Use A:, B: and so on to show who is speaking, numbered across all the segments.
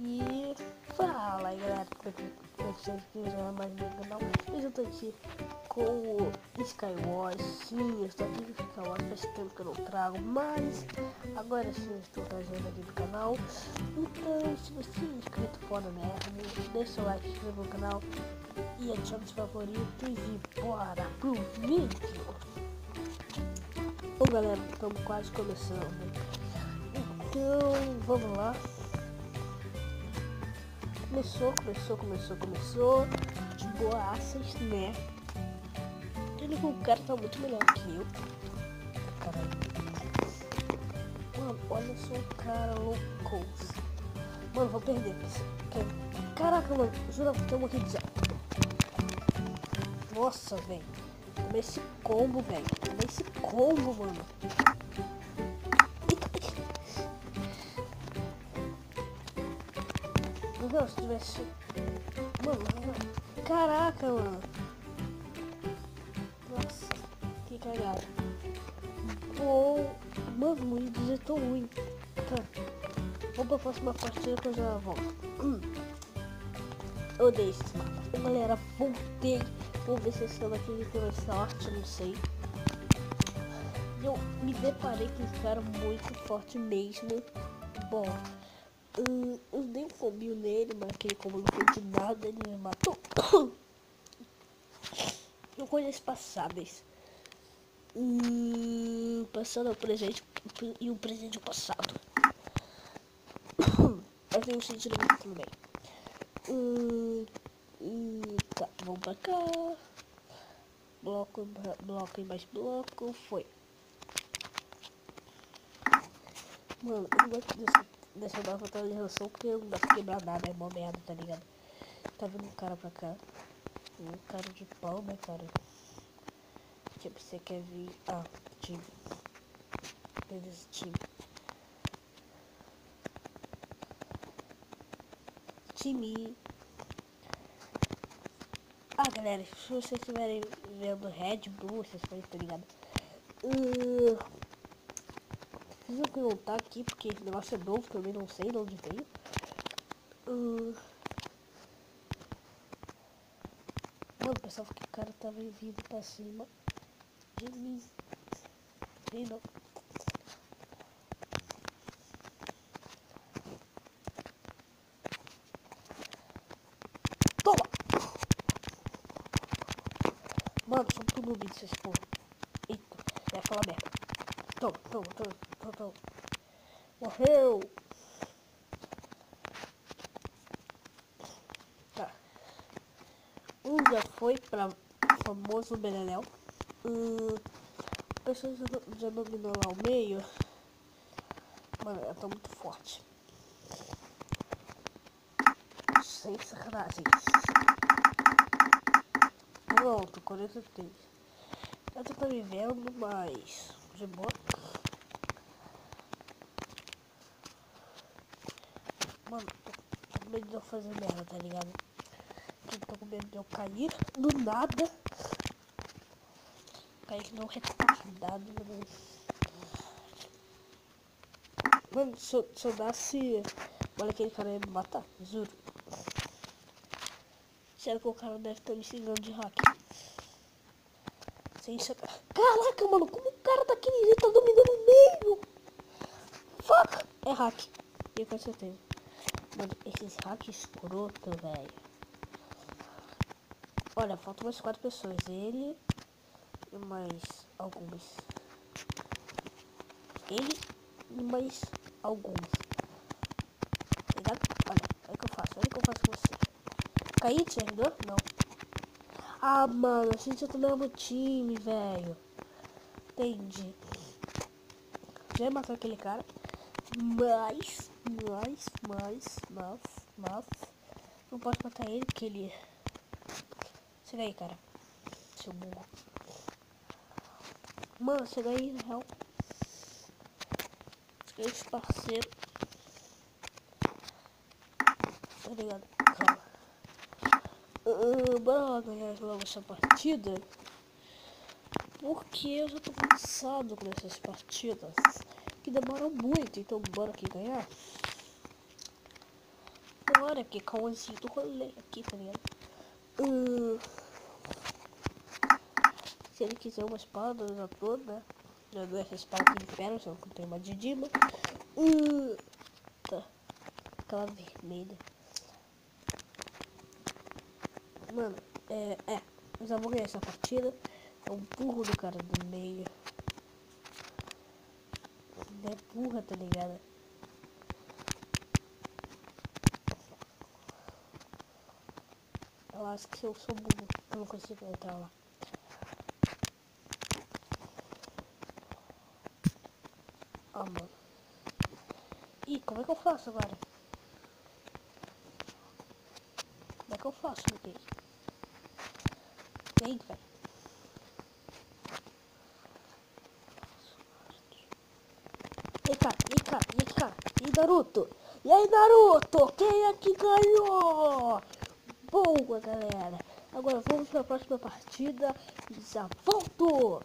A: E fala aí galera, vocês quiserem mais no canal. Hoje eu tô aqui com o Skywars. Sim, eu estou aqui com o Skywars, faz tempo que eu não trago, mas agora sim eu estou trazendo aqui no canal. Então, se você é inscrito fora mesmo, deixa o like, se inscreva no canal e ative os favoritos e bora pro vídeo. Bom galera, estamos quase começando. Então, vamos lá. Começou de boaças, né? O cara tá muito melhor que eu. Caralho. Mano, olha só o cara louco. Mano, vou perder. Caraca, mano, juro que eu morri de já. Nossa, velho. Tomei esse combo, velho. Tomei esse combo, mano. Não, se tivesse... Mano, caraca, mano. Nossa, que cagada. Bom, mano, muito digitou ruim. Tá. Vamos pra próxima partida que eu já volto. Eu odeio esse mapa. Então, galera, voltei. Vamos ver se esse ano aqui tem mais sorte, não sei. Eu me deparei com esse cara muito forte mesmo. Bom, eu dei um combinho nele, mas aquele combo não foi de nada, ele me matou. Eu conheço passadas. Passando o presente e o presente passado. Eu tenho um sentido muito tudo bem. Tá, vamos pra cá. Bloco e mais bloco. Foi. Mano, eu não gosto dessa nova atualização porque não dá pra quebrar nada, é mó merda, tá ligado? Tá vindo um cara pra cá. Um cara de pau, né, cara? Tipo, você quer vir... Ah, time. Beleza, time. Time. Ah, galera, se vocês estiverem vendo Red Bull, essas coisas, tá ligado? Preciso perguntar aqui, porque esse negócio é novo, também não sei de onde veio. Mano, eu pensava que o cara tava vindo pra cima de mim. E não. Toma! Mano, sou muito noob desses porra. Eita, ia falar merda. Toma. Morreu! Tá. Já foi pra famoso Beleléu. A pessoa já dominou lá o meio. Mano, ela tá muito forte. Sem sacanagem. Pronto, 43. Eu tô vivendo, mas de boa. Mano, tô com medo de eu fazer merda, tá ligado? Tô com medo de eu cair do nada. Cair que não retardado, mano. Mano, se eu dasse... Olha, aquele cara ia me matar, juro. Sério que o cara deve estar me xingando de hack. Sem sacanagem. Caraca, mano, como o cara daquele jeito tá dominando o meio? Fuck! É hack. Eu com certeza. Mano, esses hacks escroto, velho. Olha, faltam mais 4 pessoas. Ele e mais algumas. Ele e mais algumas. Ligado? Olha o que eu faço. Olha o que eu faço com você. Caí, te ajudou? Não. Ah, mano, a gente é do mesmo time, velho. Entendi. Já ia matar aquele cara. Mas. Não posso matar ele porque ele... Chega aí, cara. Seu burro. Mano, chega aí, na real. Esse parceiro. Tá ligado? Calma. Bora lá ganhar logo essa partida. Porque eu já tô cansado com essas partidas. Que demoram muito, então bora aqui ganhar. história aqui, calãozinho do rolê aqui, tá ligado? Se ele quiser uma espada, eu já tô, né? Eu dou essa espada aqui de ferro, só que eu tenho uma de Dima. Tá. Aquela vermelha. Mano, eu já vou ganhar essa partida. É um burro do cara do meio. Não é burra, tá ligado? Eu acho que eu sou burro. Eu não consigo entrar lá. Ah, mano. Ih, como é que eu faço agora? Como é que eu faço, meu Deus? E aí, velho? E aí, cara? E aí, cara? E aí, cara? E aí, Naruto? E aí, Naruto? Quem é que ganhou? Boa, galera. Agora vamos para a próxima partida. Já volto.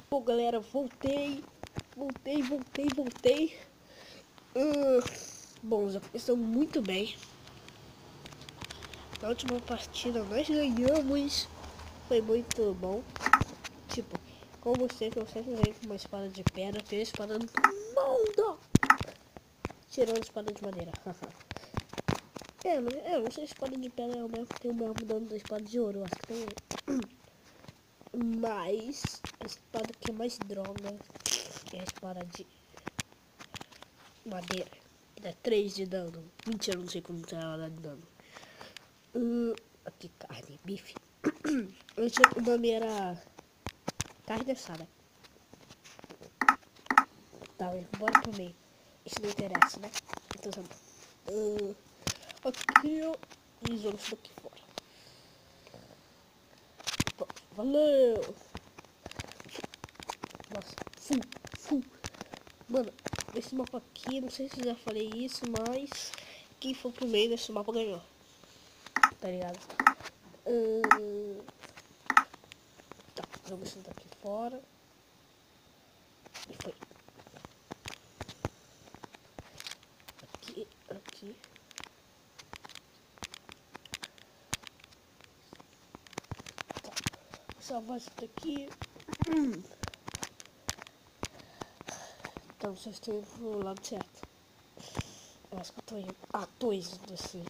A: Bom, galera, voltei. Bom, já começou muito bem. Na última partida nós ganhamos. Foi muito bom. Tipo, como eu sempre venho com uma espada de pedra. Tenho a espada do mundo. Tirando a espada de madeira. Não sei se a espada de pedra é o mesmo que tem o mesmo dano da espada de ouro. Eu acho que tem. Mas a espada que é mais droga é a espada de madeira. Dá 3 de dano. Mentira, eu não sei como ela dá de dano. Aqui, carne, bife. O nome era carne assada. Tá, bora pro meio. Isso não interessa, né? Então, aqui, ó. E jogos daqui fora. Bom, valeu! Nossa, full. Mano, esse mapa aqui, não sei se eu já falei isso, mas quem for pro meio desse mapa ganhou. Tá ligado? Tá, vamos sentar aqui fora. E foi. Aqui. Tá. Salvar isso daqui. Então, vocês estão indo pro lado certo. Eu acho que eu tô indo. Ah, tô indo assim.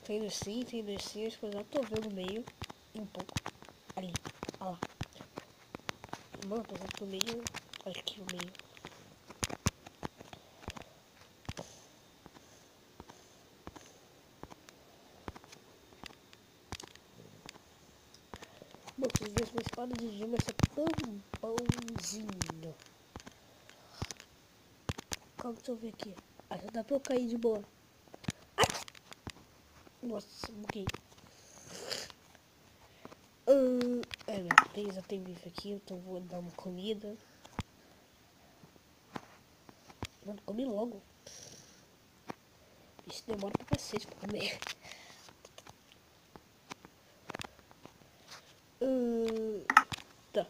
A: Tô indo assim, acho que eu já tô vendo o meio. Um pouco. Ali. Olha lá. Mano, tô vendo pro meio. Olha aqui o meio. Bom, vocês viram uma espada de gema ser tão bonzinho. Calma, deixa eu ver aqui. Ah, já dá pra eu cair de boa. Ai! Nossa, buguei. Já tem bife aqui, então vou dar uma comida. Mano, come logo. Isso demora pra cacete pra comer. Tá.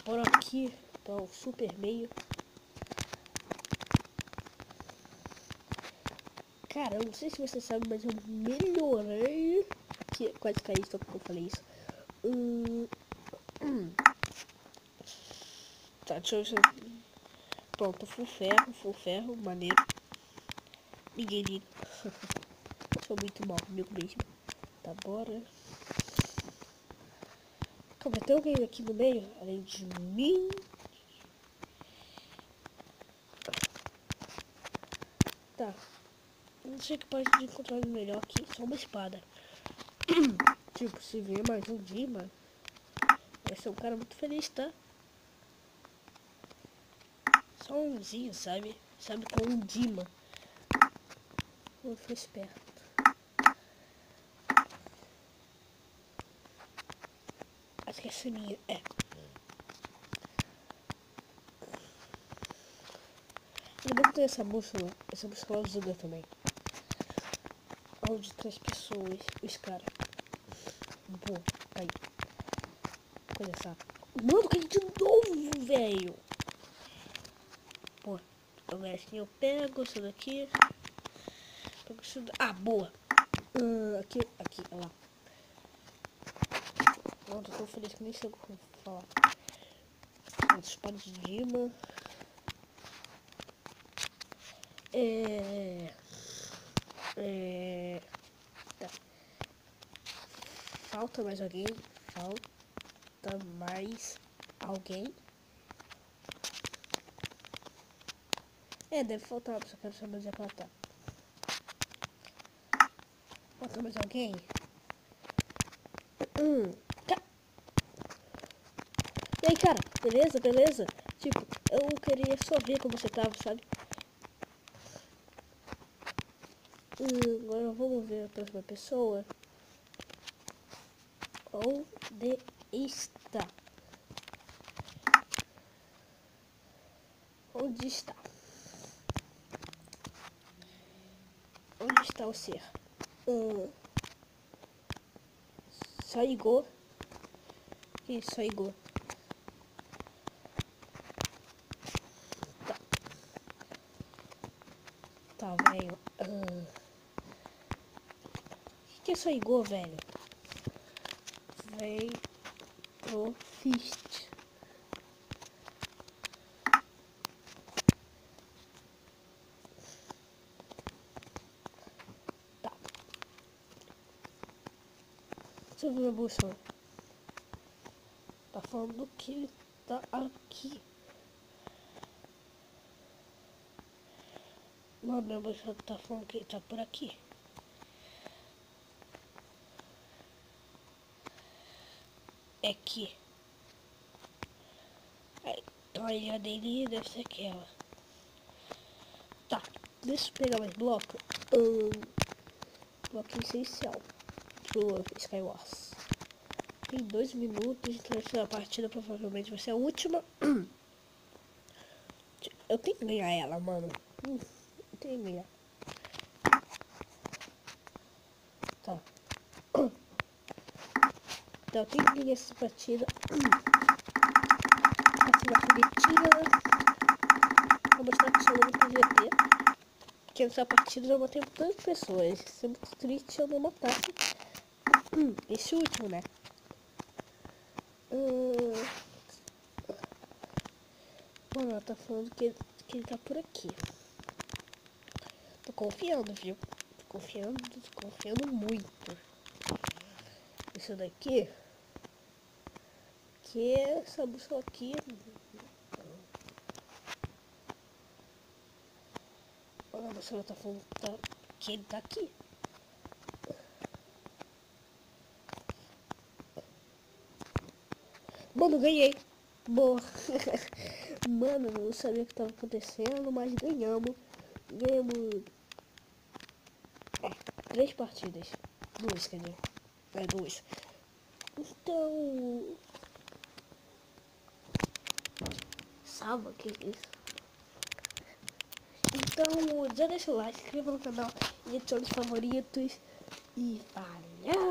A: Bora aqui para o super meio. Cara, eu não sei se você sabe, mas eu melhorei. Que quase caí só porque eu falei isso. Tá, deixa eu ver. Pronto, full ferro, maneiro. Ninguém liga. Sou muito mal comigo mesmo. Tá, bora. Calma, tem alguém aqui no meio, além de mim. Tá. Não sei o que pode encontrar melhor aqui, só uma espada. Tipo, se vier mais um Dima, vai ser um cara muito feliz, tá? Só umzinho, sabe? Sabe, com um Dima. Eu fui esperto. Acho que essa é minha. Eu vou ter essa bússola ajuda também. Onde 3 pessoas, os caras. Boa, aí. Coisa essa. Mano, que de novo, velho. Pô, Agora assim eu pego isso daqui. Pego isso daqui. Ah, boa. Aqui, olha lá. Não, tô tão feliz que nem sei como falar. Paradigma. Tá. Falta mais alguém? Falta mais alguém? Deve faltar, só quero saber onde é que ela tá. Falta mais alguém? E aí, cara, beleza? Tipo, eu queria só ver como você tava, sabe? Agora vamos ver a próxima pessoa. Onde está? Onde está? Onde está o ser? Saigou. Que saigou? Tá, velho. Que é saigou, velho? Vem pro fist. Tá. Deixa eu ver a bússola. Tá falando que ele tá aqui. Não, minha bússola tá falando que ele tá por aqui. É aqui. Então a ilha dele deve ser aquela. Tá, deixa eu pegar mais bloco. Bloco essencial pro Skywars. Tem 2 minutos, então essa partida provavelmente vai ser a última. Eu tenho que ganhar ela, mano. Eu tenho que ganhar. Tá. Então eu tenho que ganhar essa partida. Partida coletiva. Vou mostrar que sou no PVP. Porque nessa partida eu matei tantas pessoas. Isso é muito triste se eu não matasse esse último, né? Mano, ela tá falando que ele tá por aqui. Tô confiando, viu? Tô confiando muito. Isso daqui. Que essa bússola aqui. Olha, a bússola tá falando que ele tá aqui. Mano, ganhei. Boa. Mano, eu não sabia o que tava acontecendo, mas ganhamos. Ganhamos 3 partidas. 2, quer dizer. 2. Então... Salva, que isso? Então, já deixa o like, se inscreva no canal e adicione os favoritos. E valeu!